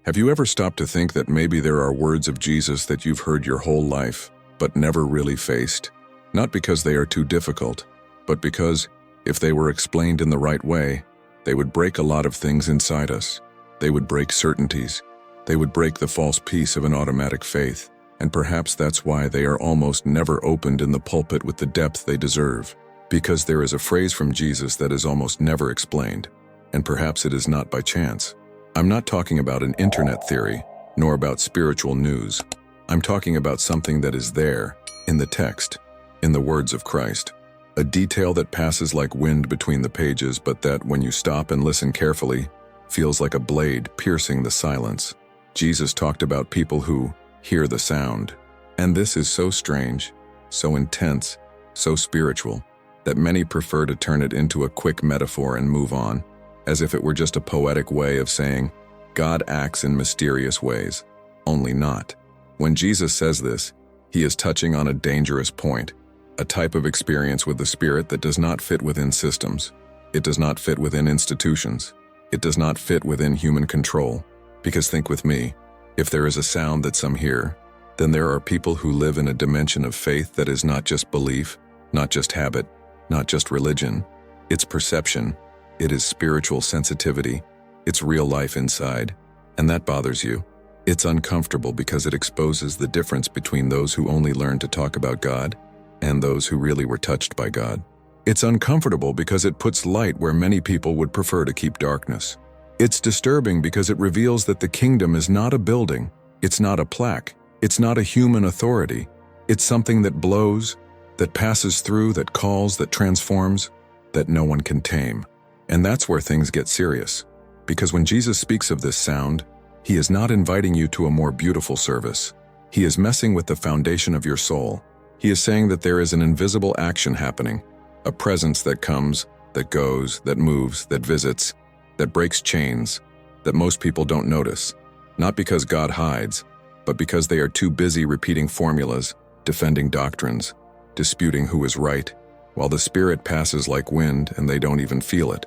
Have you ever stopped to think that maybe there are words of Jesus that you've heard your whole life, but never really faced? Not because they are too difficult, but because, if they were explained in the right way, they would break a lot of things inside us. They would break certainties. They would break the false peace of an automatic faith. And perhaps that's why they are almost never opened in the pulpit with the depth they deserve. Because there is a phrase from Jesus that is almost never explained. And perhaps it is not by chance. I'm not talking about an internet theory, nor about spiritual news. I'm talking about something that is there, in the text, in the words of Christ. A detail that passes like wind between the pages, but that, when you stop and listen carefully, feels like a blade piercing the silence. Jesus talked about people who hear the sound. And this is so strange, so intense, so spiritual, that many prefer to turn it into a quick metaphor and move on, as if it were just a poetic way of saying, God acts in mysterious ways, only not. When Jesus says this, he is touching on a dangerous point, a type of experience with the Spirit that does not fit within systems. It does not fit within institutions. It does not fit within human control. Because think with me, if there is a sound that some hear, then there are people who live in a dimension of faith that is not just belief, not just habit, not just religion. It's perception. It is spiritual sensitivity. It's real life inside. And that bothers you. It's uncomfortable because it exposes the difference between those who only learn to talk about God and those who really were touched by God. It's uncomfortable because it puts light where many people would prefer to keep darkness. It's disturbing because it reveals that the kingdom is not a building. It's not a plaque. It's not a human authority. It's something that blows, that passes through, that calls, that transforms, that no one can tame. And that's where things get serious. Because when Jesus speaks of this sound, he is not inviting you to a more beautiful service. He is messing with the foundation of your soul. He is saying that there is an invisible action happening, a presence that comes, that goes, that moves, that visits, that breaks chains, that most people don't notice. Not because God hides, but because they are too busy repeating formulas, defending doctrines, disputing who is right, while the Spirit passes like wind and they don't even feel it.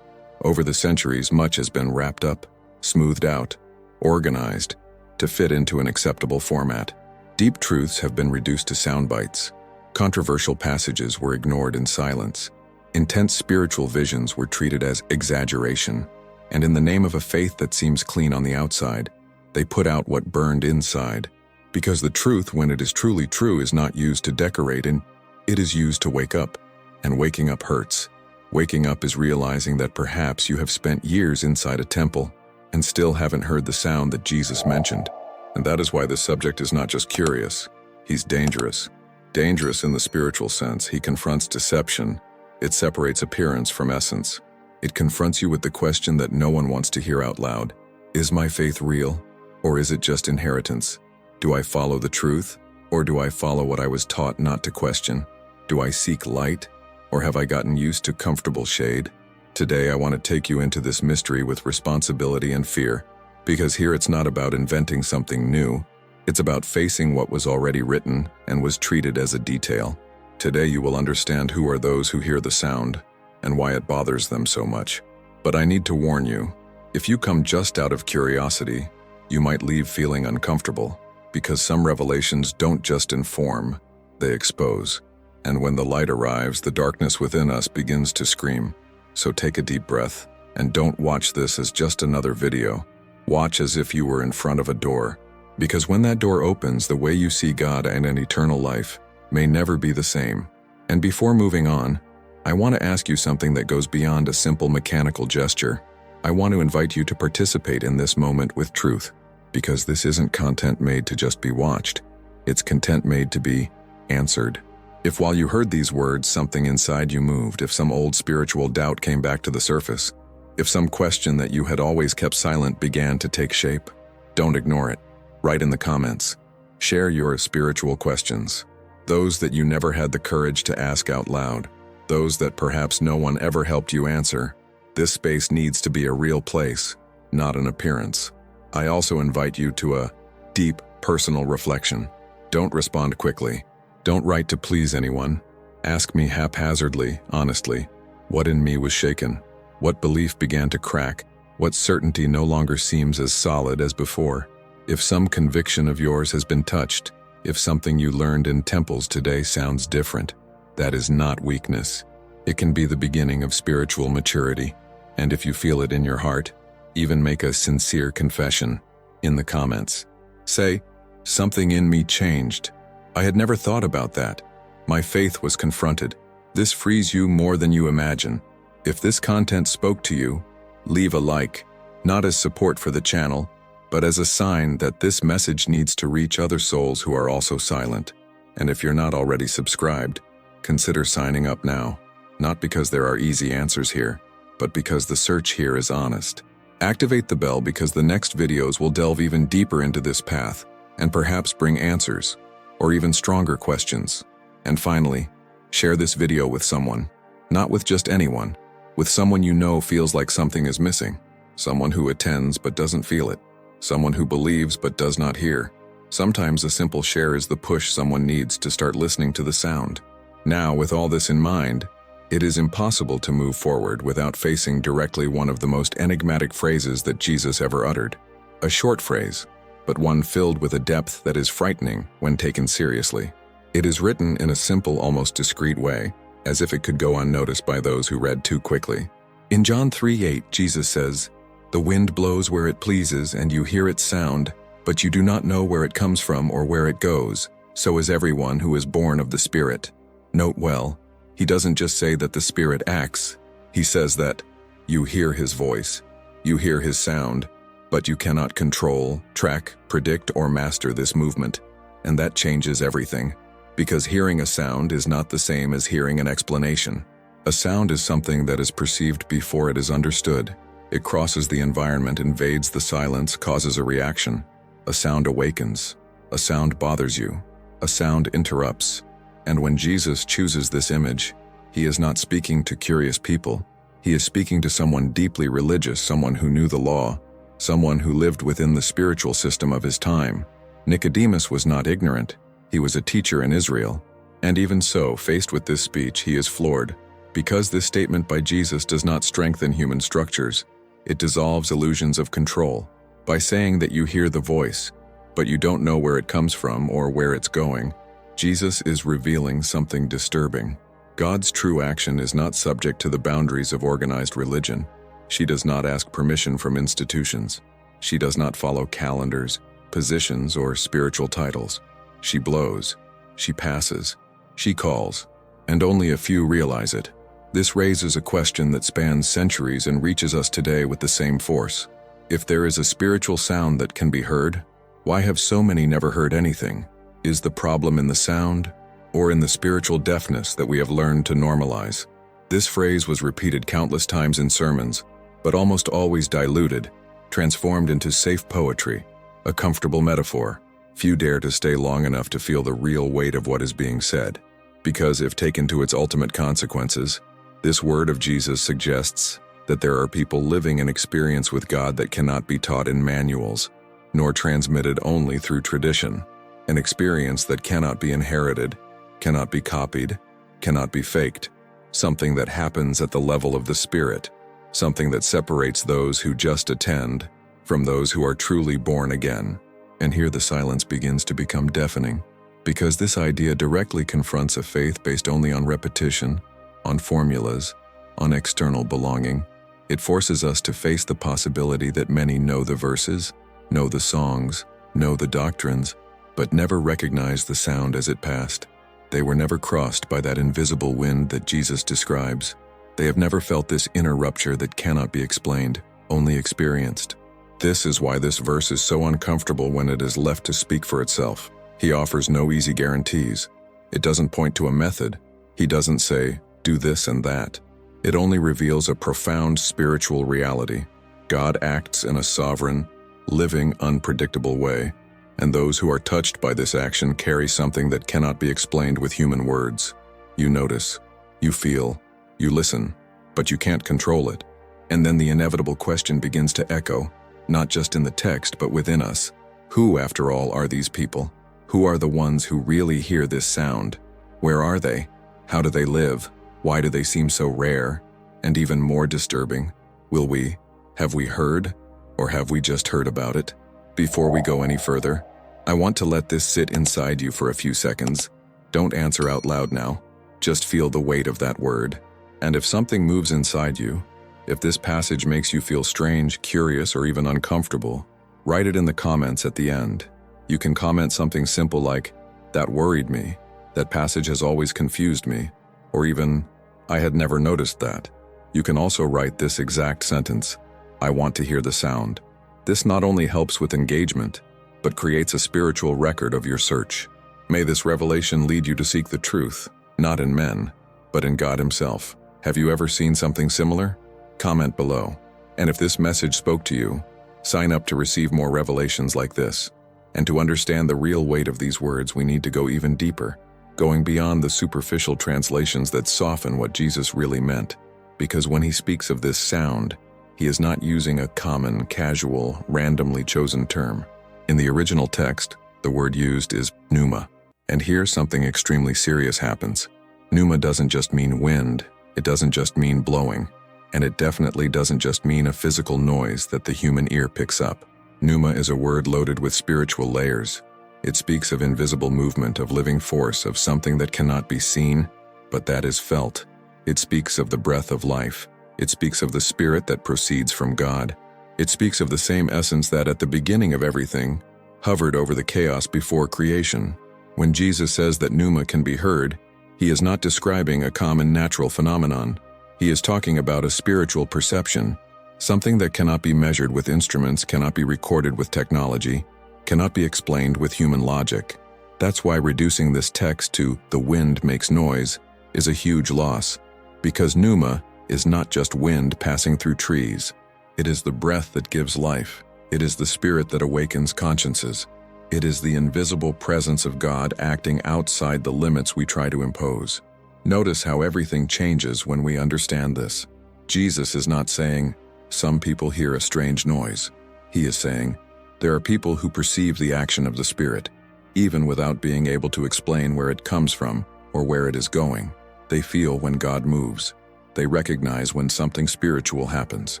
Over the centuries, much has been wrapped up, smoothed out, organized, to fit into an acceptable format. Deep truths have been reduced to sound bites. Controversial passages were ignored in silence. Intense spiritual visions were treated as exaggeration. And in the name of a faith that seems clean on the outside, they put out what burned inside. Because the truth, when it is truly true, is not used to decorate, and it is used to wake up. And waking up hurts. Waking up is realizing that perhaps you have spent years inside a temple and still haven't heard the sound that Jesus mentioned. And that is why this subject is not just curious. He's dangerous. Dangerous in the spiritual sense. He confronts deception. It separates appearance from essence. It confronts you with the question that no one wants to hear out loud. Is my faith real? Or is it just inheritance? Do I follow the truth? Or do I follow what I was taught not to question? Do I seek light? Or have I gotten used to comfortable shade? Today I want to take you into this mystery with responsibility and fear, because here it's not about inventing something new. It's about facing what was already written and was treated as a detail. Today you will understand who are those who hear the sound and why it bothers them so much. But I need to warn you, if you come just out of curiosity, you might leave feeling uncomfortable, because some revelations don't just inform, they expose. And when the light arrives, the darkness within us begins to scream. So take a deep breath, and don't watch this as just another video. Watch as if you were in front of a door. Because when that door opens, the way you see God and an eternal life may never be the same. And before moving on, I want to ask you something that goes beyond a simple mechanical gesture. I want to invite you to participate in this moment with truth, because this isn't content made to just be watched. It's content made to be answered. If while you heard these words, something inside you moved, if some old spiritual doubt came back to the surface, if some question that you had always kept silent began to take shape, don't ignore it. Write in the comments. Share your spiritual questions. Those that you never had the courage to ask out loud. Those that perhaps no one ever helped you answer. This space needs to be a real place, not an appearance. I also invite you to a deep, personal reflection. Don't respond quickly. Don't write to please anyone. Ask me haphazardly, honestly, what in me was shaken, what belief began to crack, What certainty no longer seems as solid as before? If some conviction of yours has been touched, if something you learned in temples today sounds different, that is not weakness. It can be the beginning of spiritual maturity. And if you feel it in your heart, even make a sincere confession in the comments. Say, "Something in me changed. I had never thought about that. My faith was confronted." This frees you more than you imagine. If this content spoke to you, leave a like, not as support for the channel, but as a sign that this message needs to reach other souls who are also silent. And if you're not already subscribed, consider signing up now, not because there are easy answers here, but because the search here is honest. Activate the bell because the next videos will delve even deeper into this path and perhaps bring answers, or even stronger questions. And finally, share this video with someone, not with just anyone, with someone you know feels like something is missing, someone who attends but doesn't feel it, someone who believes but does not hear. Sometimes a simple share is the push someone needs to start listening to the sound. Now, with all this in mind, it is impossible to move forward without facing directly one of the most enigmatic phrases that Jesus ever uttered. A short phrase, but one filled with a depth that is frightening when taken seriously. It is written in a simple, almost discreet way, as if it could go unnoticed by those who read too quickly. In John 3:8, Jesus says, "The wind blows where it pleases, and you hear its sound, but you do not know where it comes from or where it goes. So is everyone who is born of the Spirit." Note well, he doesn't just say that the Spirit acts. He says that you hear his voice, you hear his sound, but you cannot control, track, predict, or master this movement. And that changes everything. Because hearing a sound is not the same as hearing an explanation. A sound is something that is perceived before it is understood. It crosses the environment, invades the silence, causes a reaction. A sound awakens. A sound bothers you. A sound interrupts. And when Jesus chooses this image, he is not speaking to curious people. He is speaking to someone deeply religious, someone who knew the law, someone who lived within the spiritual system of his time. Nicodemus was not ignorant. He was a teacher in Israel. And even so, faced with this speech, he is floored. Because this statement by Jesus does not strengthen human structures, it dissolves illusions of control. By saying that you hear the voice, but you don't know where it comes from or where it's going, Jesus is revealing something disturbing. God's true action is not subject to the boundaries of organized religion. She does not ask permission from institutions. She does not follow calendars, positions, or spiritual titles. She blows, she passes, she calls, and only a few realize it. This raises a question that spans centuries and reaches us today with the same force. If there is a spiritual sound that can be heard, why have so many never heard anything? Is the problem in the sound, or in the spiritual deafness that we have learned to normalize? This phrase was repeated countless times in sermons, but almost always diluted, transformed into safe poetry, a comfortable metaphor. Few dare to stay long enough to feel the real weight of what is being said. Because if taken to its ultimate consequences, this word of Jesus suggests that there are people living an experience with God that cannot be taught in manuals, nor transmitted only through tradition. An experience that cannot be inherited, cannot be copied, cannot be faked. Something that happens at the level of the Spirit. Something that separates those who just attend from those who are truly born again. And here the silence begins to become deafening, because this idea directly confronts a faith based only on repetition, on formulas, on external belonging. It forces us to face the possibility that many know the verses, know the songs, know the doctrines, but never recognize the sound as it passed. They were never crossed by that invisible wind that Jesus describes. They have never felt this inner rupture that cannot be explained, only experienced. This is why this verse is so uncomfortable when it is left to speak for itself. He offers no easy guarantees. It doesn't point to a method. He doesn't say, do this and that. It only reveals a profound spiritual reality. God acts in a sovereign, living, unpredictable way, and those who are touched by this action carry something that cannot be explained with human words. You notice, you feel, you listen, but you can't control it. And then the inevitable question begins to echo, not just in the text, but within us. Who, after all, are these people? Who are the ones who really hear this sound? Where are they? How do they live? Why do they seem so rare? And even more disturbing, will we, Have we heard, or have we just heard about it? Before we go any further, I want to let this sit inside you for a few seconds. Don't answer out loud now. Just feel the weight of that word. And if something moves inside you, if this passage makes you feel strange, curious, or even uncomfortable, write it in the comments at the end. You can comment something simple like, "That worried me," "That passage has always confused me," or even, "I had never noticed that." You can also write this exact sentence, "I want to hear the sound." This not only helps with engagement, but creates a spiritual record of your search. May this revelation lead you to seek the truth, not in men, but in God Himself. Have you ever seen something similar? Comment below. And if this message spoke to you, sign up to receive more revelations like this. And to understand the real weight of these words, we need to go even deeper, going beyond the superficial translations that soften what Jesus really meant. Because when He speaks of this sound, He is not using a common, casual, randomly chosen term. In the original text, the word used is pneuma. And here something extremely serious happens. Pneuma doesn't just mean wind, it doesn't just mean blowing, and it definitely doesn't just mean a physical noise that the human ear picks up. Pneuma is a word loaded with spiritual layers. It speaks of invisible movement, of living force, of something that cannot be seen, but that is felt. It speaks of the breath of life. It speaks of the spirit that proceeds from God. It speaks of the same essence that at the beginning of everything hovered over the chaos before creation. When Jesus says that pneuma can be heard, He is not describing a common natural phenomenon. He is talking about a spiritual perception, something that cannot be measured with instruments, cannot be recorded with technology, cannot be explained with human logic. That's why reducing this text to "the wind makes noise" is a huge loss, because pneuma is not just wind passing through trees. It is the breath that gives life. It is the spirit that awakens consciences. It is the invisible presence of God acting outside the limits we try to impose. Notice how everything changes when we understand this. Jesus is not saying, "Some people hear a strange noise." He is saying, there are people who perceive the action of the Spirit, even without being able to explain where it comes from or where it is going. They feel when God moves. They recognize when something spiritual happens.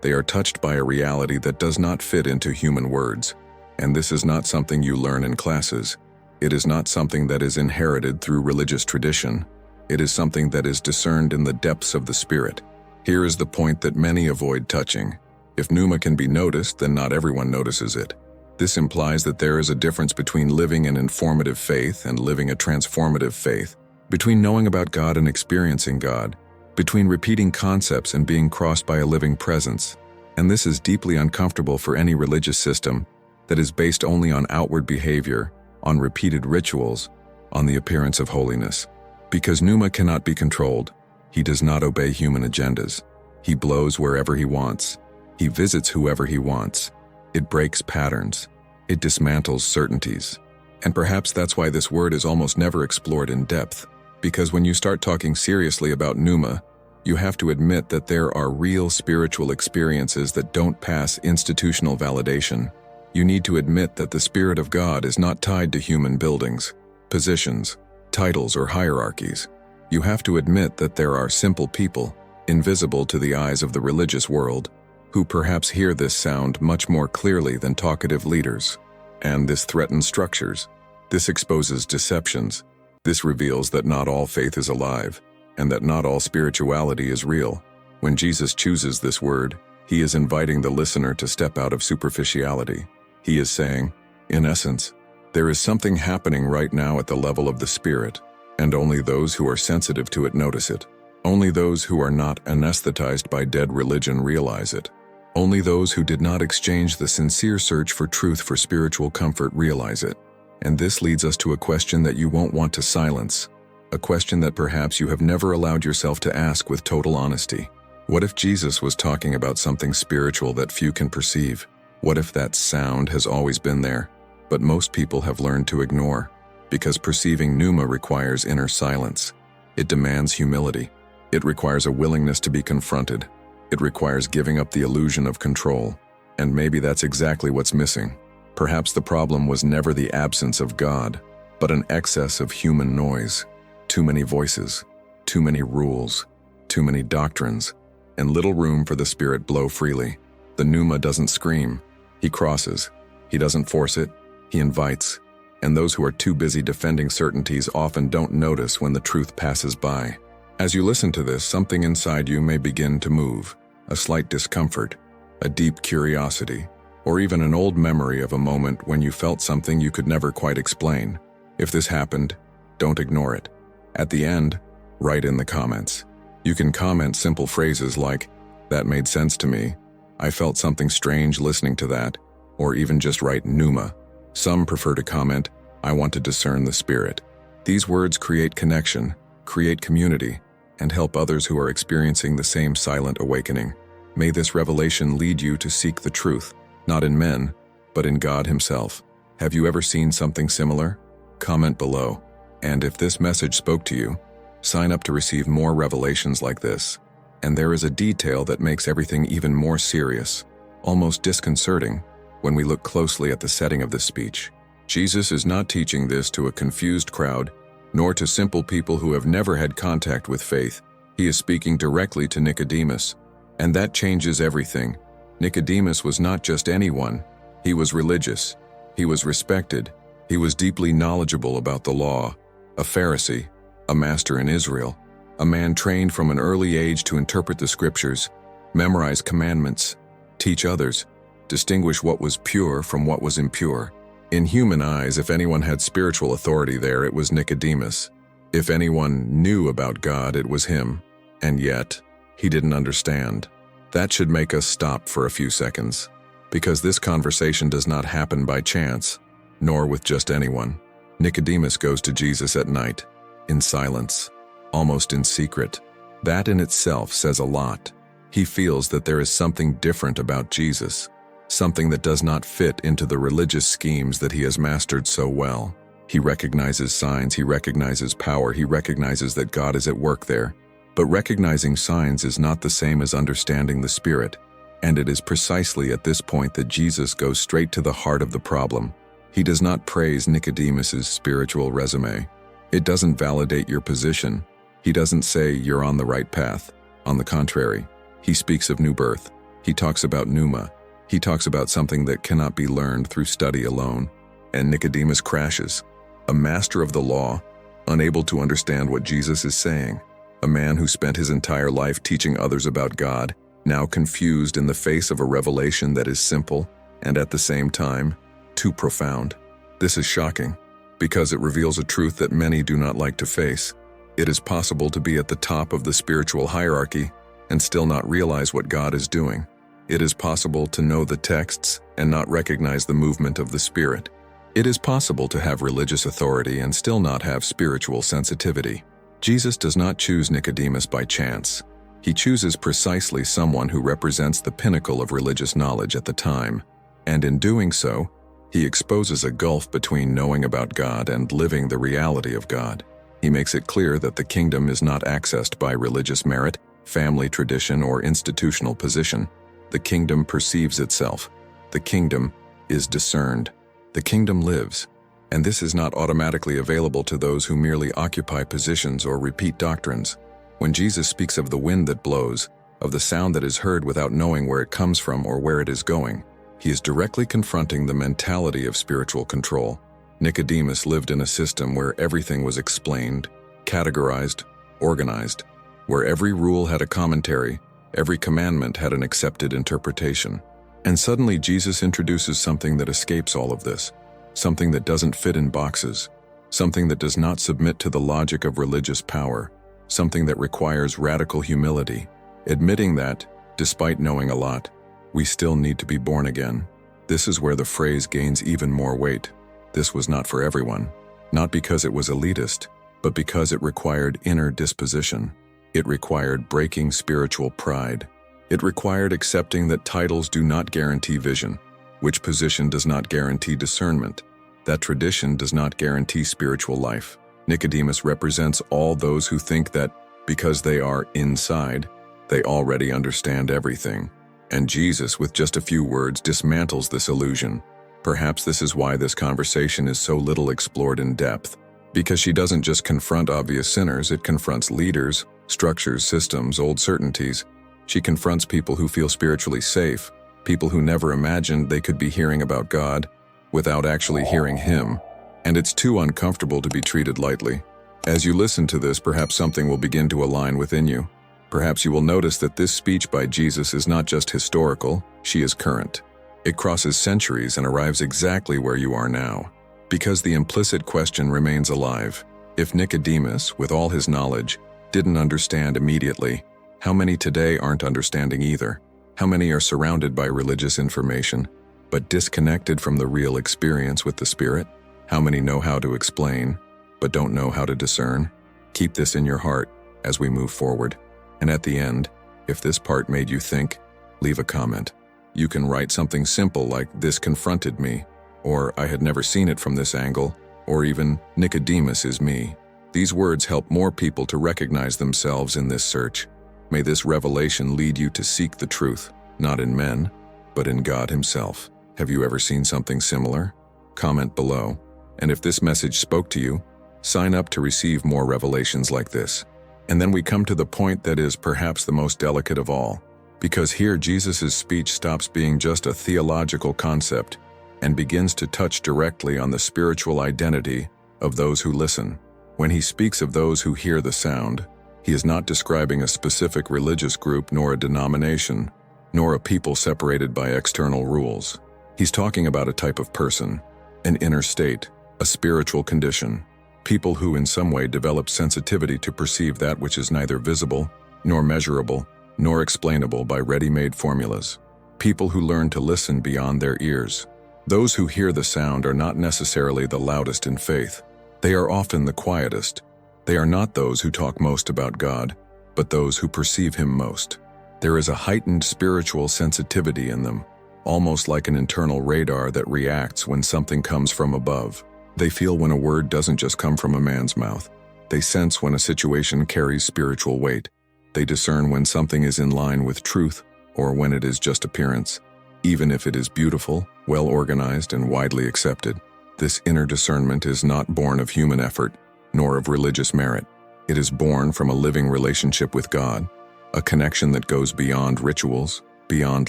They are touched by a reality that does not fit into human words. And this is not something you learn in classes. It is not something that is inherited through religious tradition. It is something that is discerned in the depths of the Spirit. Here is the point that many avoid touching. If pneuma can be noticed, then not everyone notices it. This implies that there is a difference between living an informative faith and living a transformative faith, between knowing about God and experiencing God, between repeating concepts and being crossed by a living presence. And this is deeply uncomfortable for any religious system that is based only on outward behavior, on repeated rituals, on the appearance of holiness. Because pneuma cannot be controlled, He does not obey human agendas. He blows wherever He wants. He visits whoever He wants. It breaks patterns. It dismantles certainties. And perhaps that's why this word is almost never explored in depth. Because when you start talking seriously about pneuma, you have to admit that there are real spiritual experiences that don't pass institutional validation. You need to admit that the Spirit of God is not tied to human buildings, positions, titles, or hierarchies. You have to admit that there are simple people, invisible to the eyes of the religious world, who perhaps hear this sound much more clearly than talkative leaders. And this threatens structures. This exposes deceptions. This reveals that not all faith is alive, and that not all spirituality is real. When Jesus chooses this word, He is inviting the listener to step out of superficiality. He is saying, in essence, there is something happening right now at the level of the Spirit, and only those who are sensitive to it notice it. Only those who are not anesthetized by dead religion realize it. Only those who did not exchange the sincere search for truth for spiritual comfort realize it. And this leads us to a question that you won't want to silence, a question that perhaps you have never allowed yourself to ask with total honesty. What if Jesus was talking about something spiritual that few can perceive? What if that sound has always been there, but most people have learned to ignore? Because perceiving pneuma requires inner silence. It demands humility. It requires a willingness to be confronted. It requires giving up the illusion of control. And maybe that's exactly what's missing. Perhaps the problem was never the absence of God, but an excess of human noise. Too many voices, too many rules, too many doctrines, and little room for the Spirit blow freely. The pneuma doesn't scream. He crosses. He doesn't force it. He invites. And those who are too busy defending certainties often don't notice when the truth passes by. As you listen to this, something inside you may begin to move. A slight discomfort, a deep curiosity, or even an old memory of a moment when you felt something you could never quite explain. If this happened, don't ignore it. At the end, write in the comments. You can comment simple phrases like, "That made sense to me," "I felt something strange listening to that," or even just write pneuma. Some prefer to comment, "I want to discern the Spirit." These words create connection, create community, and help others who are experiencing the same silent awakening. May this revelation lead you to seek the truth, not in men, but in God Himself. Have you ever seen something similar? Comment below. And if this message spoke to you, sign up to receive more revelations like this. And there is a detail that makes everything even more serious, almost disconcerting, when we look closely at the setting of this speech. Jesus is not teaching this to a confused crowd, nor to simple people who have never had contact with faith. He is speaking directly to Nicodemus, and that changes everything. Nicodemus was not just anyone. He was religious. He was respected. He was deeply knowledgeable about the law, a Pharisee, a master in Israel, a man trained from an early age to interpret the scriptures, memorize commandments, teach others, distinguish what was pure from what was impure. In human eyes, if anyone had spiritual authority there, it was Nicodemus. If anyone knew about God, it was him. And yet, he didn't understand. That should make us stop for a few seconds, because this conversation does not happen by chance, nor with just anyone. Nicodemus goes to Jesus at night, in silence, almost in secret. That in itself says a lot. He feels that there is something different about Jesus, something that does not fit into the religious schemes that he has mastered so well. He recognizes signs, he recognizes power, he recognizes that God is at work there. But recognizing signs is not the same as understanding the Spirit, and it is precisely at this point that Jesus goes straight to the heart of the problem. He does not praise Nicodemus's spiritual resume. It doesn't validate your position. He doesn't say you're on the right path. On the contrary, he speaks of new birth. He talks about pneuma. He talks about something that cannot be learned through study alone. And Nicodemus crashes. A master of the law, unable to understand what Jesus is saying. A man who spent his entire life teaching others about God, now confused in the face of a revelation that is simple and at the same time, too profound. This is shocking, because it reveals a truth that many do not like to face. It is possible to be at the top of the spiritual hierarchy and still not realize what God is doing. It is possible to know the texts and not recognize the movement of the Spirit. It is possible to have religious authority and still not have spiritual sensitivity. Jesus does not choose Nicodemus by chance. He chooses precisely someone who represents the pinnacle of religious knowledge at the time, and in doing so, he exposes a gulf between knowing about God and living the reality of God. He makes it clear that the kingdom is not accessed by religious merit, family tradition, or institutional position. The kingdom perceives itself. The kingdom is discerned. The kingdom lives. And this is not automatically available to those who merely occupy positions or repeat doctrines. When Jesus speaks of the wind that blows, of the sound that is heard without knowing where it comes from or where it is going, he is directly confronting the mentality of spiritual control. Nicodemus lived in a system where everything was explained, categorized, organized, where every rule had a commentary, every commandment had an accepted interpretation. And suddenly Jesus introduces something that escapes all of this, something that doesn't fit in boxes, something that does not submit to the logic of religious power, something that requires radical humility, admitting that, despite knowing a lot, we still need to be born again. This is where the phrase gains even more weight. This was not for everyone, not because it was elitist, but because it required inner disposition. It required breaking spiritual pride. It required accepting that titles do not guarantee vision, which position does not guarantee discernment, that tradition does not guarantee spiritual life. Nicodemus represents all those who think that, because they are inside, they already understand everything. And Jesus, with just a few words, dismantles this illusion. Perhaps this is why this conversation is so little explored in depth, because she doesn't just confront obvious sinners, it confronts leaders, structures, systems, old certainties. She confronts people who feel spiritually safe, people who never imagined they could be hearing about God without actually hearing Him. And it's too uncomfortable to be treated lightly. As you listen to this, perhaps something will begin to align within you. Perhaps you will notice that this speech by Jesus is not just historical, she is current. It crosses centuries and arrives exactly where you are now. Because the implicit question remains alive. If Nicodemus, with all his knowledge, didn't understand immediately, how many today aren't understanding either? How many are surrounded by religious information, but disconnected from the real experience with the Spirit? How many know how to explain, but don't know how to discern? Keep this in your heart as we move forward. And at the end, if this part made you think, leave a comment. You can write something simple like, "This confronted me," or "I had never seen it from this angle," or even, "Nicodemus is me." These words help more people to recognize themselves in this search. May this revelation lead you to seek the truth, not in men, but in God Himself. Have you ever seen something similar? Comment below. And if this message spoke to you, sign up to receive more revelations like this. And then we come to the point that is perhaps the most delicate of all, because here Jesus' speech stops being just a theological concept and begins to touch directly on the spiritual identity of those who listen. When He speaks of those who hear the sound, He is not describing a specific religious group nor a denomination, nor a people separated by external rules. He's talking about a type of person, an inner state, a spiritual condition. People who in some way develop sensitivity to perceive that which is neither visible, nor measurable, nor explainable by ready-made formulas. People who learn to listen beyond their ears. Those who hear the sound are not necessarily the loudest in faith. They are often the quietest. They are not those who talk most about God, but those who perceive Him most. There is a heightened spiritual sensitivity in them, almost like an internal radar that reacts when something comes from above. They feel when a word doesn't just come from a man's mouth. They sense when a situation carries spiritual weight. They discern when something is in line with truth or when it is just appearance, even if it is beautiful, well-organized, and widely accepted. This inner discernment is not born of human effort, nor of religious merit. It is born from a living relationship with God, a connection that goes beyond rituals, beyond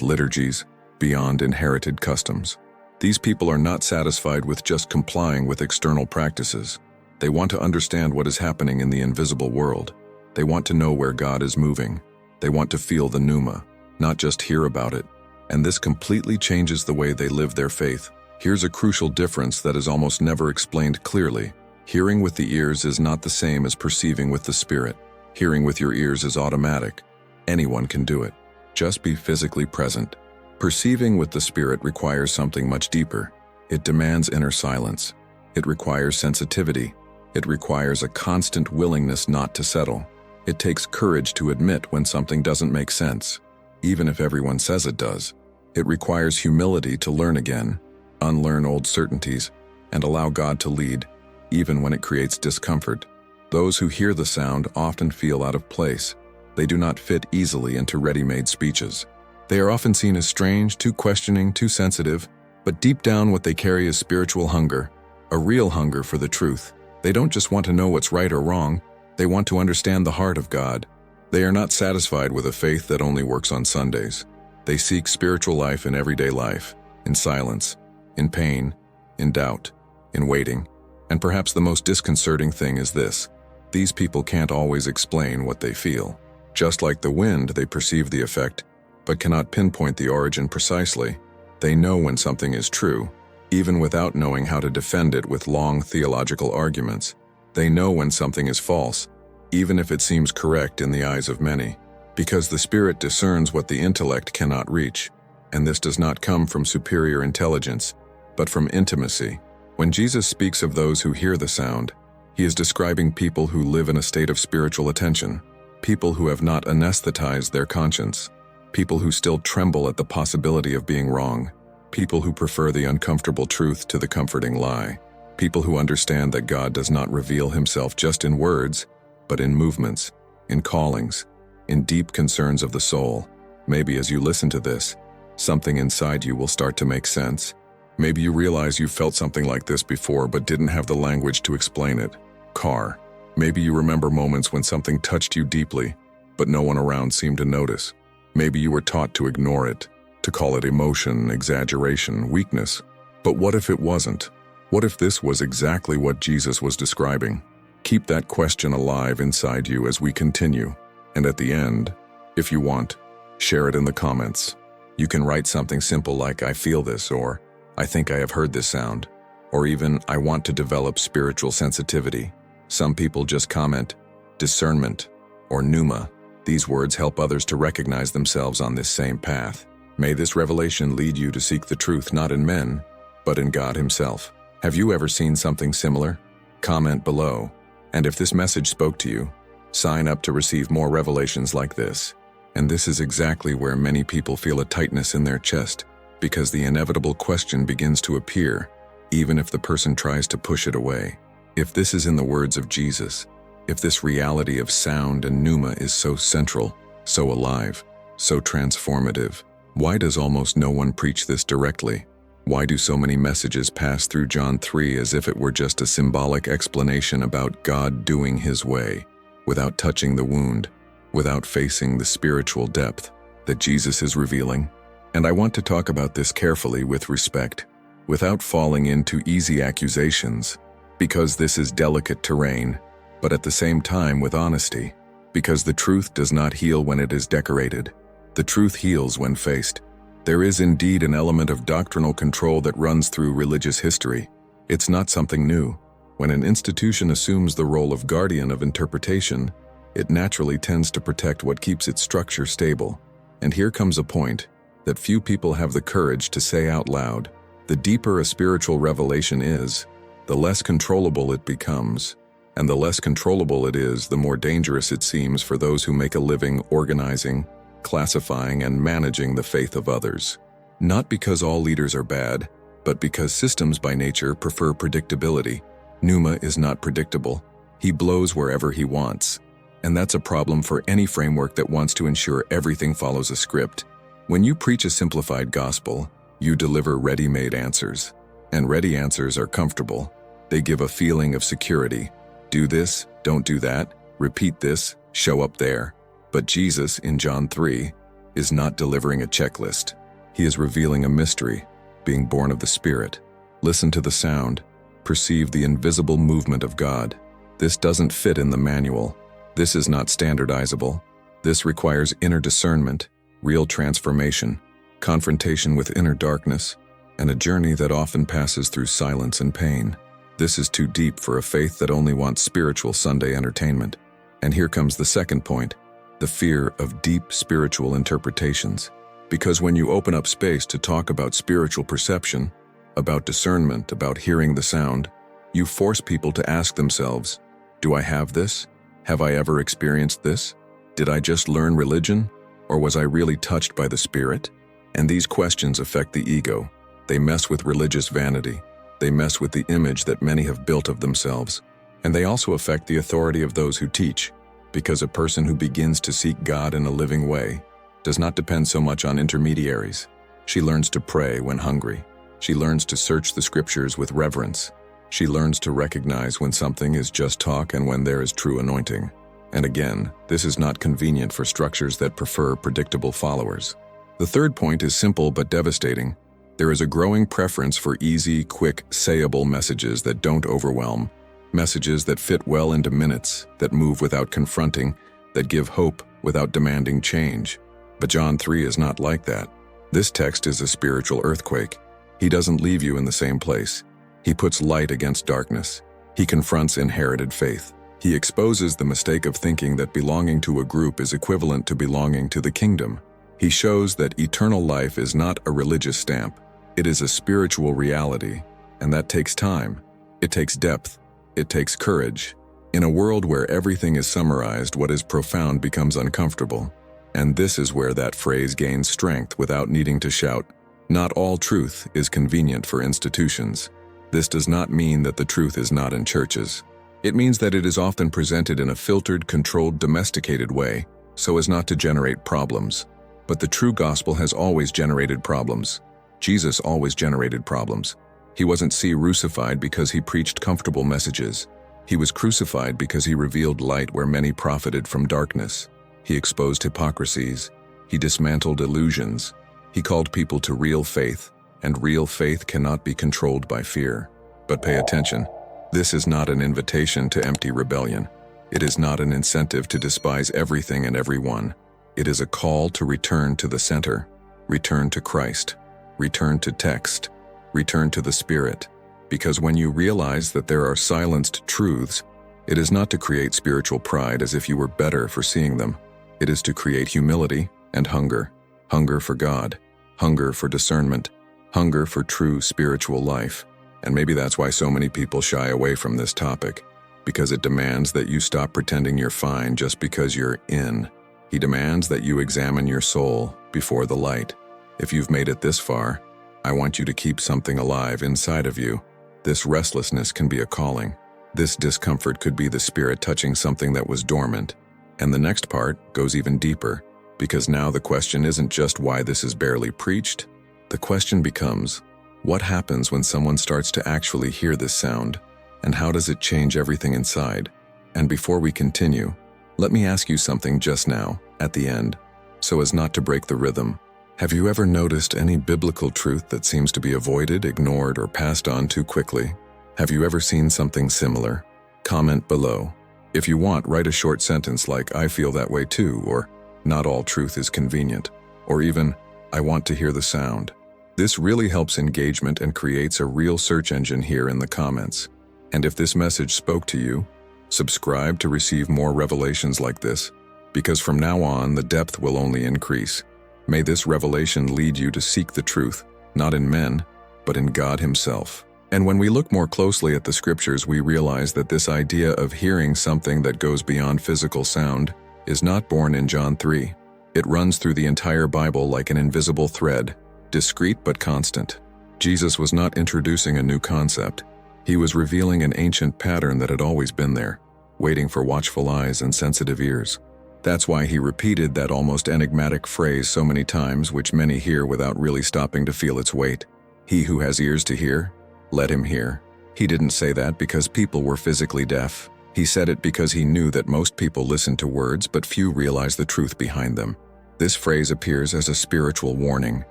liturgies, beyond inherited customs. These people are not satisfied with just complying with external practices. They want to understand what is happening in the invisible world. They want to know where God is moving. They want to feel the pneuma, not just hear about it. And this completely changes the way they live their faith. Here's a crucial difference that is almost never explained clearly. Hearing with the ears is not the same as perceiving with the Spirit. Hearing with your ears is automatic. Anyone can do it. Just be physically present. Perceiving with the Spirit requires something much deeper. It demands inner silence. It requires sensitivity. It requires a constant willingness not to settle. It takes courage to admit when something doesn't make sense, even if everyone says it does. It requires humility to learn again, unlearn old certainties, and allow God to lead, even when it creates discomfort. Those who hear the sound often feel out of place. They do not fit easily into ready-made speeches. They are often seen as strange, too questioning, too sensitive, but deep down what they carry is spiritual hunger, a real hunger for the truth. They don't just want to know what's right or wrong, they want to understand the heart of God. They are not satisfied with a faith that only works on Sundays. They seek spiritual life in everyday life, in silence, in pain, in doubt, in waiting. And perhaps the most disconcerting thing is this: these people can't always explain what they feel. Just like the wind, they perceive the effect, but cannot pinpoint the origin precisely. They know when something is true, even without knowing how to defend it with long theological arguments. They know when something is false, even if it seems correct in the eyes of many, because the Spirit discerns what the intellect cannot reach. And this does not come from superior intelligence, but from intimacy. When Jesus speaks of those who hear the sound, He is describing people who live in a state of spiritual attention, people who have not anesthetized their conscience, people who still tremble at the possibility of being wrong, people who prefer the uncomfortable truth to the comforting lie, people who understand that God does not reveal Himself just in words, but in movements, in callings, in deep concerns of the soul. Maybe as you listen to this, something inside you will start to make sense. Maybe you realize you felt something like this before but didn't have the language to explain it. Car. Maybe you remember moments when something touched you deeply, but no one around seemed to notice. Maybe you were taught to ignore it, to call it emotion, exaggeration, weakness. But what if it wasn't? What if this was exactly what Jesus was describing? Keep that question alive inside you as we continue. And at the end, if you want, share it in the comments. You can write something simple like, "I feel this," or "I think I have heard this sound," or even, "I want to develop spiritual sensitivity." Some people just comment, discernment, or pneuma. These words help others to recognize themselves on this same path. May this revelation lead you to seek the truth not in men, but in God Himself. Have you ever seen something similar? Comment below. And if this message spoke to you, sign up to receive more revelations like this. And this is exactly where many people feel a tightness in their chest, because the inevitable question begins to appear, even if the person tries to push it away. If this is in the words of Jesus, if this reality of sound and pneuma is so central, so alive, so transformative, why does almost no one preach this directly? Why do so many messages pass through John 3 as if it were just a symbolic explanation about God doing His way, without touching the wound, without facing the spiritual depth that Jesus is revealing? And I want to talk about this carefully with respect, without falling into easy accusations, because this is delicate terrain, but at the same time with honesty, because the truth does not heal when it is decorated. The truth heals when faced. There is indeed an element of doctrinal control that runs through religious history. It's not something new. When an institution assumes the role of guardian of interpretation, it naturally tends to protect what keeps its structure stable. And here comes a point that few people have the courage to say out loud. The deeper a spiritual revelation is, the less controllable it becomes. And the less controllable it is, the more dangerous it seems for those who make a living organizing, classifying, and managing the faith of others. Not because all leaders are bad, but because systems by nature prefer predictability. Pneuma is not predictable. He blows wherever he wants. And that's a problem for any framework that wants to ensure everything follows a script. When you preach a simplified gospel, you deliver ready-made answers. And ready answers are comfortable. They give a feeling of security. Do this, don't do that, repeat this, show up there. But Jesus, in John 3, is not delivering a checklist. He is revealing a mystery, being born of the Spirit. Listen to the sound. Perceive the invisible movement of God. This doesn't fit in the manual. This is not standardizable. This requires inner discernment, real transformation, confrontation with inner darkness, and a journey that often passes through silence and pain. This is too deep for a faith that only wants spiritual Sunday entertainment. And here comes the second point, the fear of deep spiritual interpretations. Because when you open up space to talk about spiritual perception, about discernment, about hearing the sound, you force people to ask themselves, do I have this? Have I ever experienced this? Did I just learn religion? Or was I really touched by the Spirit? And these questions affect the ego. They mess with religious vanity. They mess with the image that many have built of themselves. And they also affect the authority of those who teach, because a person who begins to seek God in a living way does not depend so much on intermediaries. She learns to pray when hungry. She learns to search the scriptures with reverence. She learns to recognize when something is just talk and when there is true anointing. And again, this is not convenient for structures that prefer predictable followers. The third point is simple but devastating. There is a growing preference for easy, quick, sayable messages that don't overwhelm, messages that fit well into minutes, that move without confronting, that give hope without demanding change. But John 3 is not like that. This text is a spiritual earthquake. He doesn't leave you in the same place. He puts light against darkness. He confronts inherited faith. He exposes the mistake of thinking that belonging to a group is equivalent to belonging to the kingdom. He shows that eternal life is not a religious stamp. It is a spiritual reality, and that takes time. It takes depth. It takes courage. In a world where everything is summarized, what is profound becomes uncomfortable. And this is where that phrase gains strength without needing to shout. Not all truth is convenient for institutions. This does not mean that the truth is not in churches. It means that it is often presented in a filtered, controlled, domesticated way, so as not to generate problems. But the true gospel has always generated problems. Jesus always generated problems. He wasn't crucified because he preached comfortable messages. He was crucified because he revealed light where many profited from darkness. He exposed hypocrisies. He dismantled illusions. He called people to real faith, and real faith cannot be controlled by fear. But pay attention. This is not an invitation to empty rebellion. It is not an incentive to despise everything and everyone. It is a call to return to the center, return to Christ, return to text, return to the Spirit. Because when you realize that there are silenced truths, it is not to create spiritual pride as if you were better for seeing them. It is to create humility and hunger. Hunger for God, hunger for discernment, hunger for true spiritual life. And maybe that's why so many people shy away from this topic, because it demands that you stop pretending you're fine just because you're in. He demands that you examine your soul before the light. If you've made it this far, I want you to keep something alive inside of you. This restlessness can be a calling. This discomfort could be the Spirit touching something that was dormant. And the next part goes even deeper, because now the question isn't just why this is barely preached. The question becomes, what happens when someone starts to actually hear this sound, and how does it change everything inside? And before we continue, let me ask you something just now, at the end, so as not to break the rhythm. Have you ever noticed any biblical truth that seems to be avoided, ignored, or passed on too quickly? Have you ever seen something similar? Comment below. If you want, write a short sentence like, I feel that way too, or not all truth is convenient, or even, I want to hear the sound. This really helps engagement and creates a real search engine here in the comments. And if this message spoke to you, subscribe to receive more revelations like this, because from now on the depth will only increase. May this revelation lead you to seek the truth, not in men, but in God Himself. And when we look more closely at the scriptures, we realize that this idea of hearing something that goes beyond physical sound is not born in John 3. It runs through the entire Bible like an invisible thread, discreet but constant. Jesus was not introducing a new concept. He was revealing an ancient pattern that had always been there, waiting for watchful eyes and sensitive ears. That's why He repeated that almost enigmatic phrase so many times, which many hear without really stopping to feel its weight. He who has ears to hear, let him hear. He didn't say that because people were physically deaf. He said it because He knew that most people listen to words, but few realize the truth behind them. This phrase appears as a spiritual warning,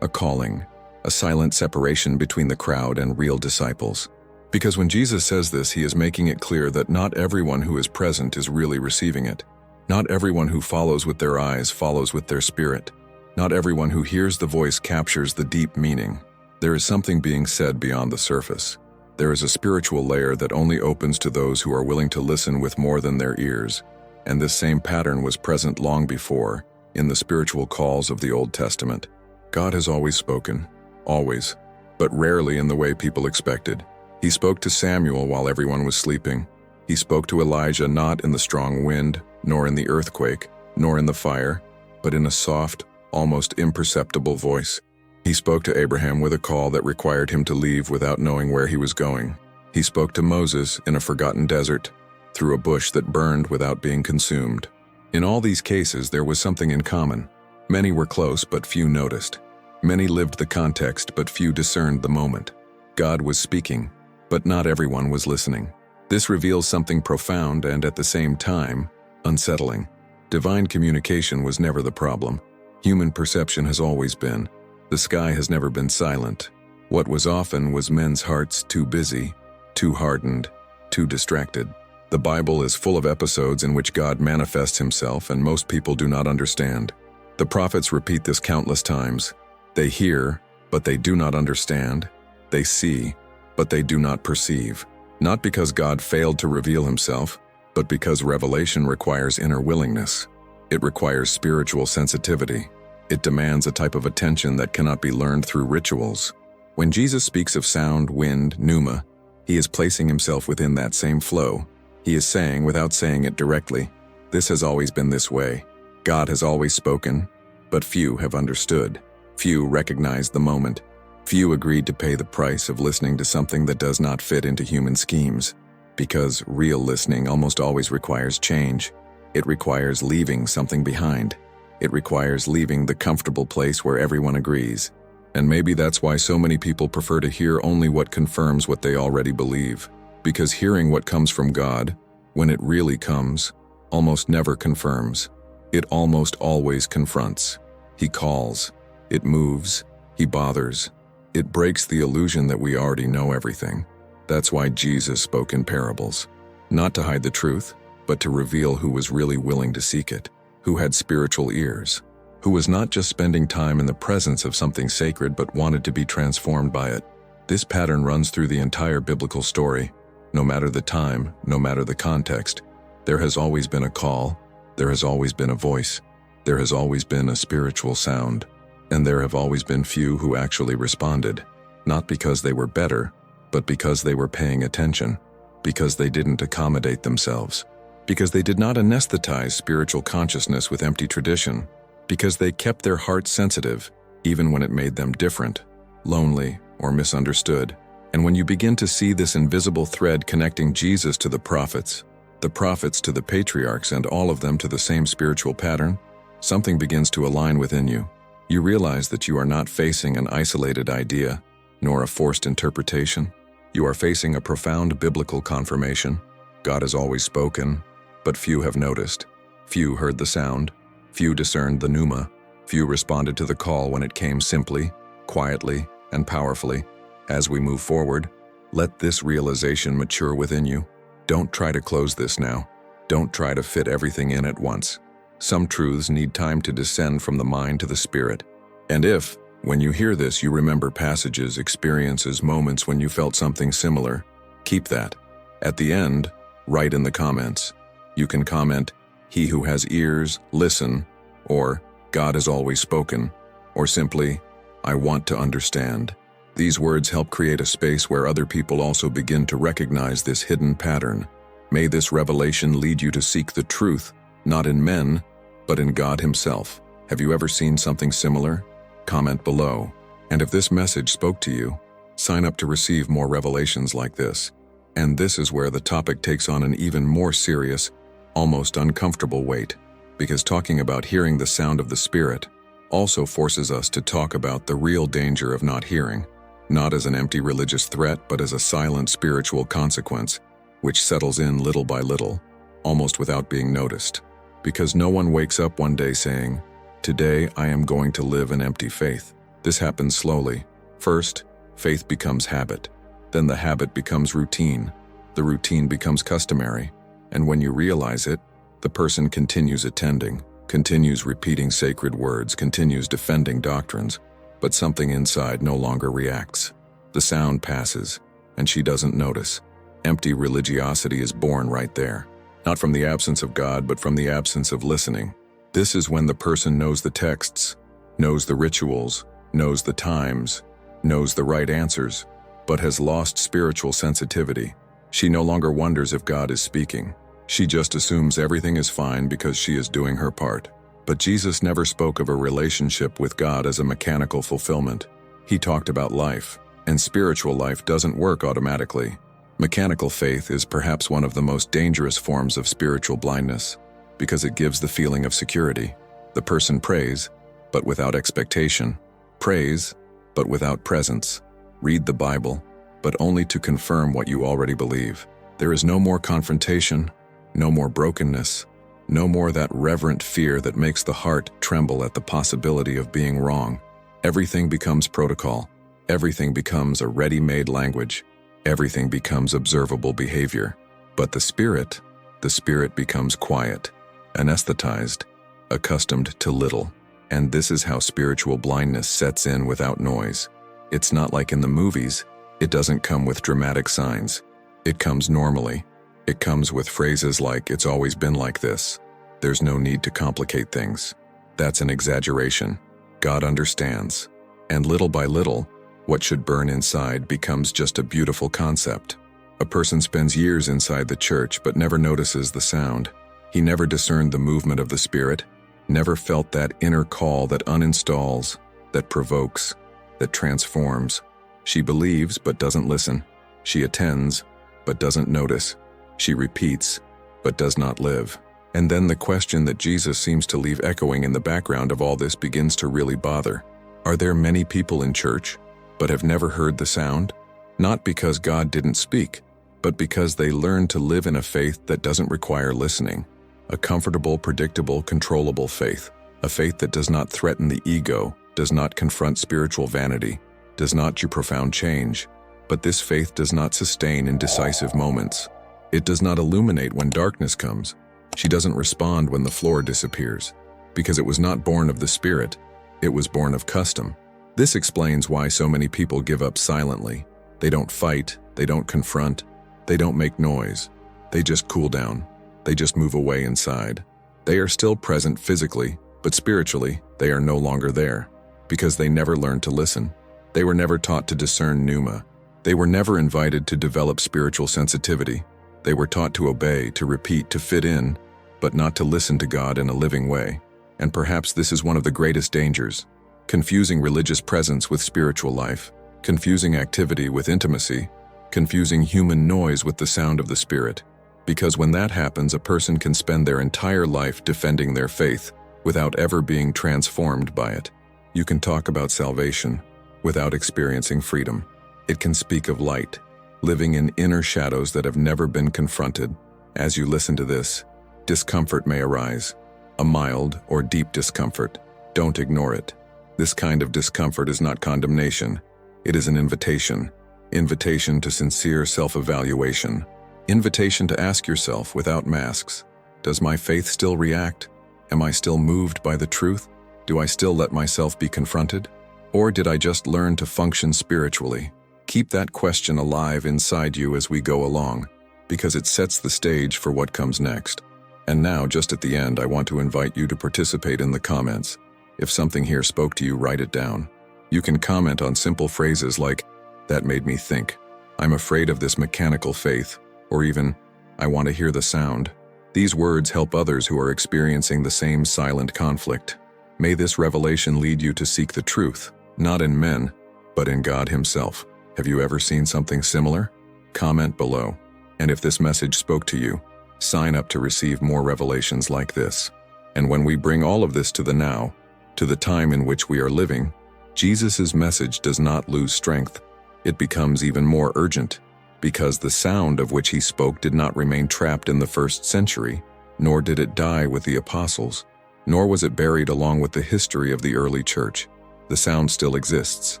a calling, a silent separation between the crowd and real disciples. Because when Jesus says this, He is making it clear that not everyone who is present is really receiving it. Not everyone who follows with their eyes follows with their spirit. Not everyone who hears the voice captures the deep meaning. There is something being said beyond the surface. There is a spiritual layer that only opens to those who are willing to listen with more than their ears. And this same pattern was present long before, in the spiritual calls of the Old Testament. God has always spoken, always, but rarely in the way people expected. He spoke to Samuel while everyone was sleeping. He spoke to Elijah not in the strong wind, nor in the earthquake, nor in the fire, but in a soft, almost imperceptible voice. He spoke to Abraham with a call that required him to leave without knowing where he was going. He spoke to Moses in a forgotten desert, through a bush that burned without being consumed. In all these cases, there was something in common. Many were close, but few noticed. Many lived the context, but few discerned the moment. God was speaking, but not everyone was listening. This reveals something profound and, at the same time, unsettling. Divine communication was never the problem. Human perception has always been. The sky has never been silent. What was often was men's hearts too busy, too hardened, too distracted. The Bible is full of episodes in which God manifests Himself, and most people do not understand. The prophets repeat this countless times. They hear, but they do not understand. They see, but they do not perceive. Not because God failed to reveal Himself, but because revelation requires inner willingness. It requires spiritual sensitivity. It demands a type of attention that cannot be learned through rituals. When Jesus speaks of sound, wind, pneuma, He is placing Himself within that same flow. He is saying, without saying it directly, this has always been this way. God has always spoken, but few have understood. Few recognized the moment. Few agreed to pay the price of listening to something that does not fit into human schemes. Because real listening almost always requires change. It requires leaving something behind. It requires leaving the comfortable place where everyone agrees. And maybe that's why so many people prefer to hear only what confirms what they already believe. Because hearing what comes from God, when it really comes, almost never confirms. It almost always confronts. He calls. It moves, he bothers. It breaks the illusion that we already know everything. That's why Jesus spoke in parables. Not to hide the truth, but to reveal who was really willing to seek it, who had spiritual ears, who was not just spending time in the presence of something sacred but wanted to be transformed by it. This pattern runs through the entire biblical story. No matter the time, no matter the context, there has always been a call, there has always been a voice, there has always been a spiritual sound, and there have always been few who actually responded, not because they were better, but because they were paying attention, because they didn't accommodate themselves, because they did not anesthetize spiritual consciousness with empty tradition, because they kept their hearts sensitive, even when it made them different, lonely, or misunderstood. And when you begin to see this invisible thread connecting Jesus to the prophets to the patriarchs, and all of them to the same spiritual pattern, something begins to align within you. You realize that you are not facing an isolated idea, nor a forced interpretation. You are facing a profound biblical confirmation. God has always spoken, but few have noticed. Few heard the sound. Few discerned the pneuma. Few responded to the call when it came simply, quietly, and powerfully. As we move forward, let this realization mature within you. Don't try to close this now. Don't try to fit everything in at once. Some truths need time to descend from the mind to the spirit. And if, when you hear this, you remember passages, experiences, moments when you felt something similar, keep that. At the end, write in the comments. You can comment, "He who has ears, listen," or "God has always spoken," or simply, "I want to understand." These words help create a space where other people also begin to recognize this hidden pattern. May this revelation lead you to seek the truth, not in men, but in God Himself. Have you ever seen something similar? Comment below. And if this message spoke to you, sign up to receive more revelations like this. And this is where the topic takes on an even more serious, almost uncomfortable weight, because talking about hearing the sound of the Spirit also forces us to talk about the real danger of not hearing. Not as an empty religious threat, but as a silent spiritual consequence, which settles in little by little, almost without being noticed. Because no one wakes up one day saying, "Today I am going to live an empty faith." This happens slowly. First, faith becomes habit. Then the habit becomes routine. The routine becomes customary. And when you realize it, the person continues attending, continues repeating sacred words, continues defending doctrines, but something inside no longer reacts. The sound passes, and she doesn't notice. Empty religiosity is born right there. Not from the absence of God, but from the absence of listening. This is when the person knows the texts, knows the rituals, knows the times, knows the right answers, but has lost spiritual sensitivity. She no longer wonders if God is speaking. She just assumes everything is fine because she is doing her part. But Jesus never spoke of a relationship with God as a mechanical fulfillment. He talked about life, and spiritual life doesn't work automatically. Mechanical faith is perhaps one of the most dangerous forms of spiritual blindness, because it gives the feeling of security. The person prays, but without expectation. Prays, but without presence. Read the Bible, but only to confirm what you already believe. There is no more confrontation, no more brokenness, no more that reverent fear that makes the heart tremble at the possibility of being wrong. Everything becomes protocol. Everything becomes a ready-made language. Everything becomes observable behavior. But the spirit becomes quiet, anesthetized, accustomed to little. And this is how spiritual blindness sets in without noise. It's not like in the movies. It doesn't come with dramatic signs. It comes normally. It comes with phrases like, "It's always been like this." There's no need to complicate things. That's an exaggeration. God understands. And little by little, what should burn inside becomes just a beautiful concept. A person spends years inside the church but never notices the sound. He never discerned the movement of the Spirit, never felt that inner call that uninstalls, that provokes, that transforms. She believes but doesn't listen. She attends but doesn't notice. She repeats but does not live. And then the question that Jesus seems to leave echoing in the background of all this begins to really bother. Are there many people in church, but have never heard the sound? Not because God didn't speak, but because they learned to live in a faith that doesn't require listening. A comfortable, predictable, controllable faith. A faith that does not threaten the ego, does not confront spiritual vanity, does not do profound change. But this faith does not sustain in decisive moments. It does not illuminate when darkness comes. She doesn't respond when the floor disappears. Because it was not born of the Spirit, it was born of custom. This explains why so many people give up silently. They don't fight, they don't confront, they don't make noise. They just cool down. They just move away inside. They are still present physically, but spiritually, they are no longer there. Because they never learned to listen. They were never taught to discern pneuma. They were never invited to develop spiritual sensitivity. They were taught to obey, to repeat, to fit in, but not to listen to God in a living way. And perhaps this is one of the greatest dangers. Confusing religious presence with spiritual life. Confusing activity with intimacy. Confusing human noise with the sound of the Spirit. Because when that happens, a person can spend their entire life defending their faith without ever being transformed by it. You can talk about salvation without experiencing freedom. It can speak of light, living in inner shadows that have never been confronted. As you listen to this, discomfort may arise, a mild or deep discomfort. Don't ignore it. This kind of discomfort is not condemnation. It is an invitation. Invitation to sincere self-evaluation. Invitation to ask yourself without masks, does my faith still react? Am I still moved by the truth? Do I still let myself be confronted? Or did I just learn to function spiritually? Keep that question alive inside you as we go along, because it sets the stage for what comes next. And now, just at the end, I want to invite you to participate in the comments. If something here spoke to you, write it down. You can comment on simple phrases like, "That made me think," "I'm afraid of this mechanical faith," or even, "I want to hear the sound." These words help others who are experiencing the same silent conflict. May this revelation lead you to seek the truth, not in men, but in God Himself. Have you ever seen something similar? Comment below. And if this message spoke to you, sign up to receive more revelations like this. And when we bring all of this to the now, to the time in which we are living, Jesus' message does not lose strength. It becomes even more urgent, because the sound of which He spoke did not remain trapped in the first century, nor did it die with the apostles, nor was it buried along with the history of the early church. The sound still exists.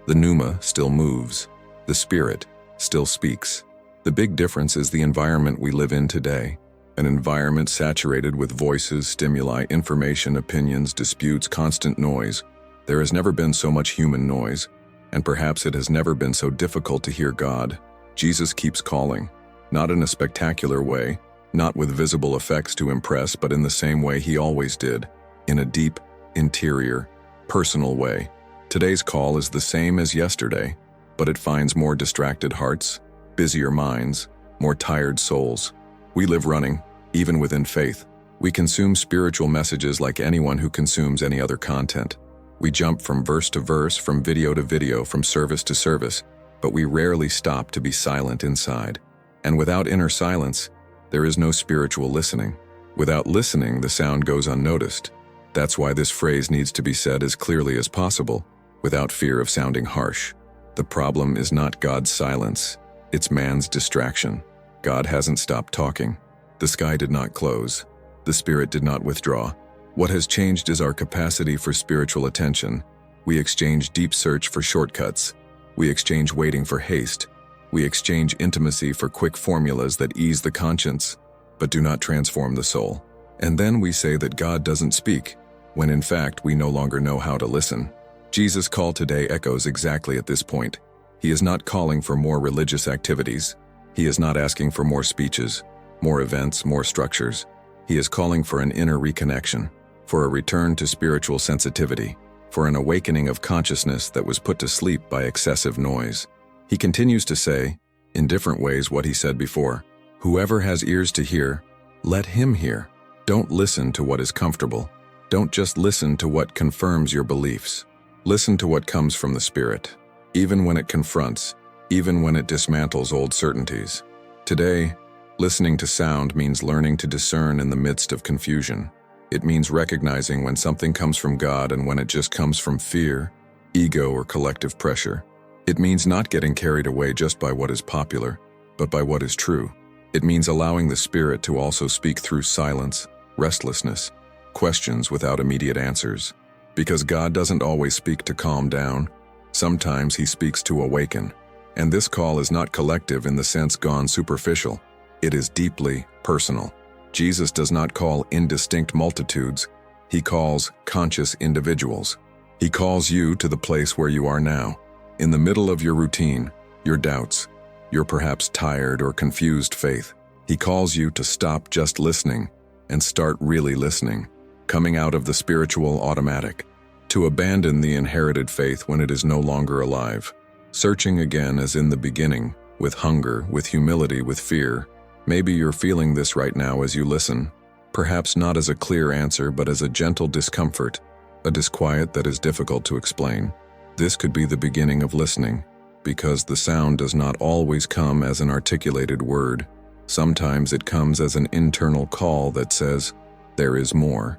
The pneuma still moves. The Spirit still speaks. The big difference is the environment we live in today. An environment saturated with voices, stimuli, information, opinions, disputes, constant noise. There has never been so much human noise, and perhaps it has never been so difficult to hear God. Jesus keeps calling, not in a spectacular way, not with visible effects to impress, but in the same way He always did, in a deep, interior, personal way. Today's call is the same as yesterday, but it finds more distracted hearts, busier minds, more tired souls. We live running, even within faith. We consume spiritual messages like anyone who consumes any other content. We jump from verse to verse, from video to video, from service to service, but we rarely stop to be silent inside. And without inner silence, there is no spiritual listening. Without listening, the sound goes unnoticed. That's why this phrase needs to be said as clearly as possible, without fear of sounding harsh. The problem is not God's silence, it's man's distraction. God hasn't stopped talking. The sky did not close. The Spirit did not withdraw. What has changed is our capacity for spiritual attention. We exchange deep search for shortcuts. We exchange waiting for haste. We exchange intimacy for quick formulas that ease the conscience, but do not transform the soul. And then we say that God doesn't speak, when in fact we no longer know how to listen. Jesus' call today echoes exactly at this point. He is not calling for more religious activities. He is not asking for more speeches, more events, more structures. He is calling for an inner reconnection, for a return to spiritual sensitivity, for an awakening of consciousness that was put to sleep by excessive noise. He continues to say, in different ways, what He said before. Whoever has ears to hear, let him hear. Don't listen to what is comfortable. Don't just listen to what confirms your beliefs. Listen to what comes from the Spirit, even when it confronts, even when it dismantles old certainties. Today, listening to sound means learning to discern in the midst of confusion. It means recognizing when something comes from God and when it just comes from fear, ego, or collective pressure. It means not getting carried away just by what is popular, but by what is true. It means allowing the Spirit to also speak through silence, restlessness, questions without immediate answers. Because God doesn't always speak to calm down. Sometimes he speaks to awaken. And this call is not collective in the sense gone superficial. It is deeply personal. Jesus does not call indistinct multitudes. He calls conscious individuals. He calls you to the place where you are now, in the middle of your routine, your doubts, your perhaps tired or confused faith. He calls you to stop just listening and start really listening, coming out of the spiritual automatic, to abandon the inherited faith when it is no longer alive, searching again as in the beginning, with hunger, with humility, with fear. Maybe you're feeling this right now as you listen, perhaps not as a clear answer but as a gentle discomfort, a disquiet that is difficult to explain. This could be the beginning of listening, because the sound does not always come as an articulated word. Sometimes it comes as an internal call that says, there is more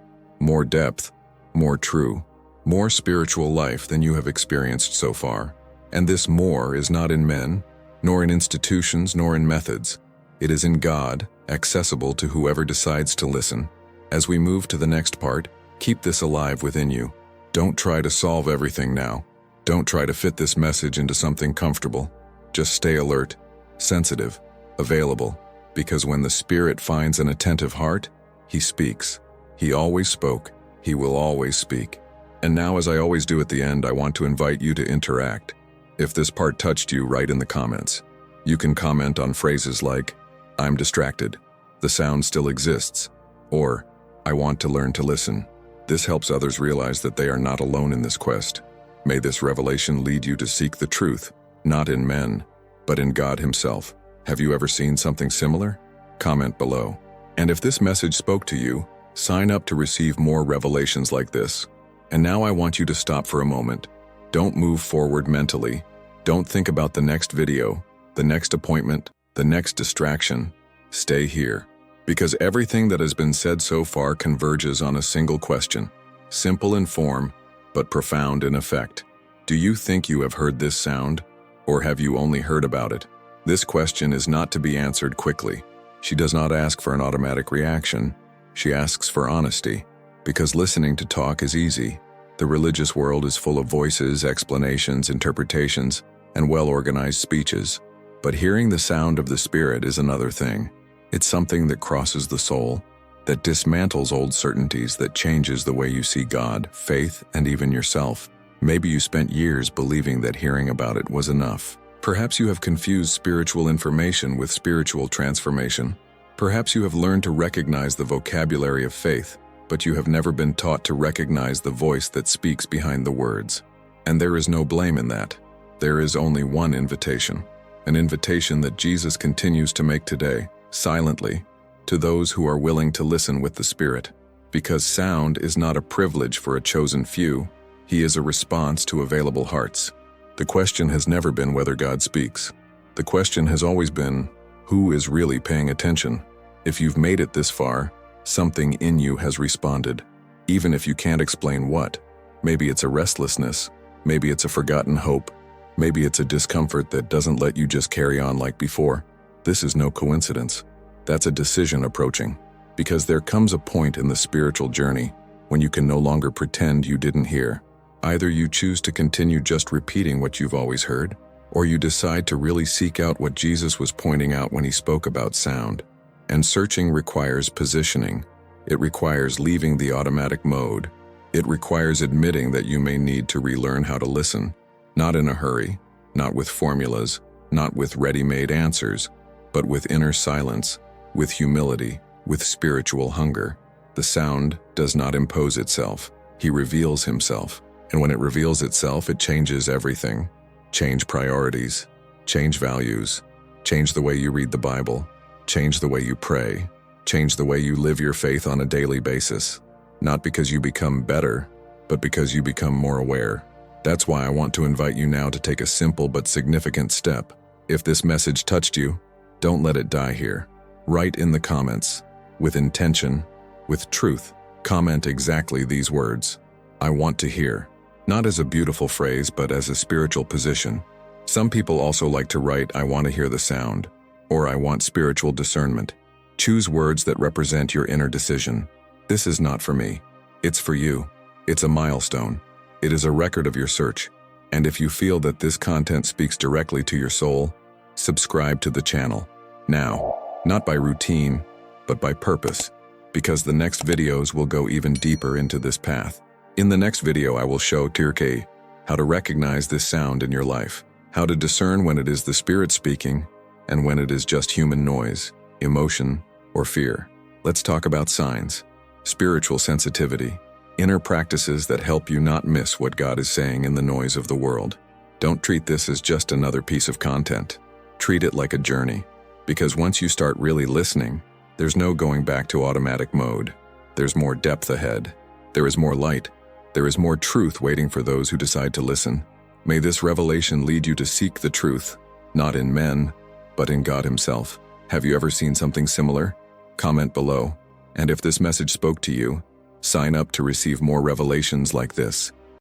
depth, more true, more spiritual life than you have experienced so far. And this more is not in men, nor in institutions, nor in methods. It is in God, accessible to whoever decides to listen. As we move to the next part, keep this alive within you. Don't try to solve everything now. Don't try to fit this message into something comfortable. Just stay alert, sensitive, available, because when the Spirit finds an attentive heart, he speaks. He always spoke. He will always speak. And now, as I always do at the end, I want to invite you to interact. If this part touched you, write in the comments. You can comment on phrases like, I'm distracted, the sound still exists, or I want to learn to listen. This helps others realize that they are not alone in this quest. May this revelation lead you to seek the truth, not in men, but in God himself. Have you ever seen something similar? Comment below. And if this message spoke to you, sign up to receive more revelations like this. And now I want you to stop for a moment. Don't move forward mentally. Don't think about the next video, the next appointment, the next distraction. Stay here. Because everything that has been said so far converges on a single question. Simple in form, but profound in effect. Do you think you have heard this sound? Or have you only heard about it? This question is not to be answered quickly. She does not ask for an automatic reaction. She asks for honesty. Because listening to talk is easy. The religious world is full of voices, explanations, interpretations, and well-organized speeches. But hearing the sound of the Spirit is another thing. It's something that crosses the soul, that dismantles old certainties, that changes the way you see God, faith, and even yourself. Maybe you spent years believing that hearing about it was enough. Perhaps you have confused spiritual information with spiritual transformation. Perhaps you have learned to recognize the vocabulary of faith, but you have never been taught to recognize the voice that speaks behind the words. And there is no blame in that. There is only one invitation, an invitation that Jesus continues to make today, silently, to those who are willing to listen with the Spirit. Because sound is not a privilege for a chosen few, he is a response to available hearts. The question has never been whether God speaks. The question has always been, who is really paying attention? If you've made it this far, something in you has responded. Even if you can't explain what. Maybe it's a restlessness. Maybe it's a forgotten hope. Maybe it's a discomfort that doesn't let you just carry on like before. This is no coincidence. That's a decision approaching. Because there comes a point in the spiritual journey when you can no longer pretend you didn't hear. Either you choose to continue just repeating what you've always heard, or you decide to really seek out what Jesus was pointing out when he spoke about sound. And searching requires positioning. It requires leaving the automatic mode. It requires admitting that you may need to relearn how to listen. Not in a hurry, not with formulas, not with ready-made answers, but with inner silence, with humility, with spiritual hunger. The sound does not impose itself. He reveals himself. And when it reveals itself, it changes everything. Change priorities, change values, change the way you read the Bible, change the way you pray, change the way you live your faith on a daily basis. Not because you become better, but because you become more aware. That's why I want to invite you now to take a simple but significant step. If this message touched you, don't let it die here. Write in the comments, with intention, with truth. Comment exactly these words. I want to hear. Not as a beautiful phrase, but as a spiritual position. Some people also like to write, I want to hear the sound, or I want spiritual discernment. Choose words that represent your inner decision. This is not for me. It's for you. It's a milestone. It is a record of your search. And if you feel that this content speaks directly to your soul, subscribe to the channel. Now, not by routine, but by purpose, because the next videos will go even deeper into this path. In the next video, I will show Tirke how to recognize this sound in your life, how to discern when it is the Spirit speaking and when it is just human noise, emotion, or fear. Let's talk about signs, spiritual sensitivity, inner practices that help you not miss what God is saying in the noise of the world. Don't treat this as just another piece of content. Treat it like a journey, because once you start really listening, there's no going back to automatic mode. There's more depth ahead. There is more light. There is more truth waiting for those who decide to listen. May this revelation lead you to seek the truth, not in men, but in God Himself. Have you ever seen something similar? Comment below. And if this message spoke to you, sign up to receive more revelations like this.